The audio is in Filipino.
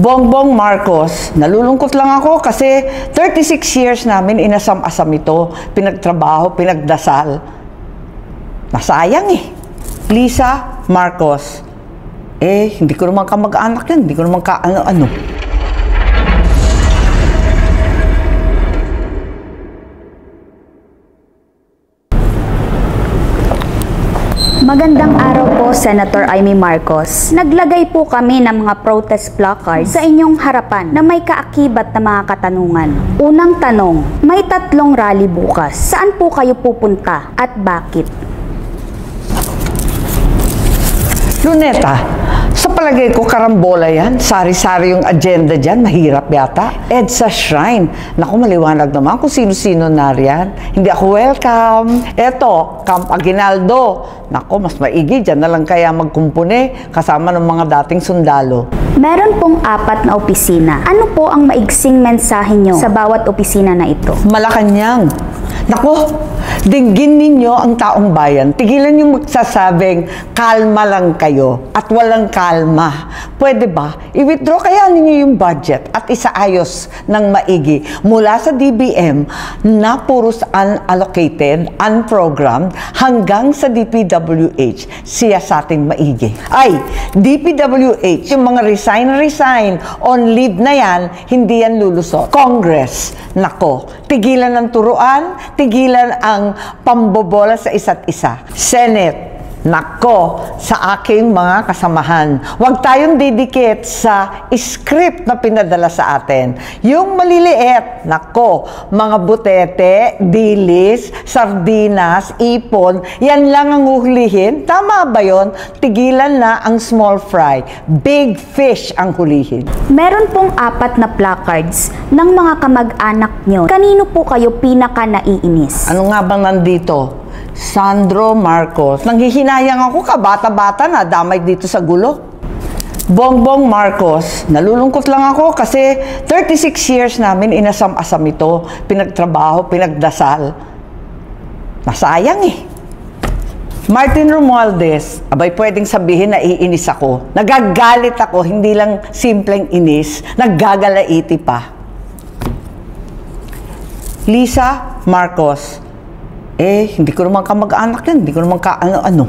Bongbong Marcos, nalulungkot lang ako kasi 36 years namin inasam-asam ito, pinagtrabaho, pinagdasal. Nasayang eh. Lisa Marcos, hindi ko naman kamag-anak yan, hindi ko naman ka-ano-ano. Magandang araw po, Senator Amy Marcos. Naglagay po kami ng mga protest placards sa inyong harapan na may kaakibat na mga katanungan. Unang tanong, may 3 rally bukas. Saan po kayo pupunta at bakit? Luneta, sa palagay ko karambola yan. Sari-sari yung agenda dyan. Mahirap yata. EDSA Shrine. Naku, maliwanag naman kung sino-sino nariyan. Hindi ako welcome. Eto, Camp Aguinaldo. Naku, mas maigi. Dyan na lang kaya magkumpune kasama ng mga dating sundalo. Meron pong 4 na opisina. Ano po ang maigsing mensahe nyo sa bawat opisina na ito? Malacanang. Naku, dinggin ninyo ang taong bayan. Tigilan yung magsasabing kalma lang kayo at walang kalma. Pwede ba? I-withdraw kaya ninyo yung budget at isaayos ng maigi mula sa DBM na puros unallocated, unprogrammed hanggang sa DPWH. Siya sa ating maigi. Ay, DPWH, yung mga resign on leave na yan, hindi yan lulusot. Congress, nako, tigilan ng turuan, tigilan ang pambobola sa isa't isa. Senate, nako, sa aking mga kasamahan. Huwag tayong didikit sa script na pinadala sa atin. Yung maliliit, nako, mga butete, dilis, sardinas, ipon, yan lang ang uhulihin. Tama ba yun? Tigilan na ang small fry. Big fish ang hulihin. Meron pong 4 na placards ng mga kamag-anak nyo. Kanino po kayo pinaka naiinis? Ano nga bang nandito? Sandro Marcos. Nanghihinayang ako, kabata-bata na damay dito sa gulo. Bongbong Marcos. Nalulungkot lang ako kasi 36 years namin inasam-asam ito, pinagtrabaho, pinagdasal. Nasayang eh. Martin Romualdez, abay pwedeng sabihin na iinis ako. Nagagalit ako, hindi lang simpleng inis, naggagalaiti pa. Lisa Marcos, hindi ko naman kamag-anak yan, hindi ko naman ka-ano-ano.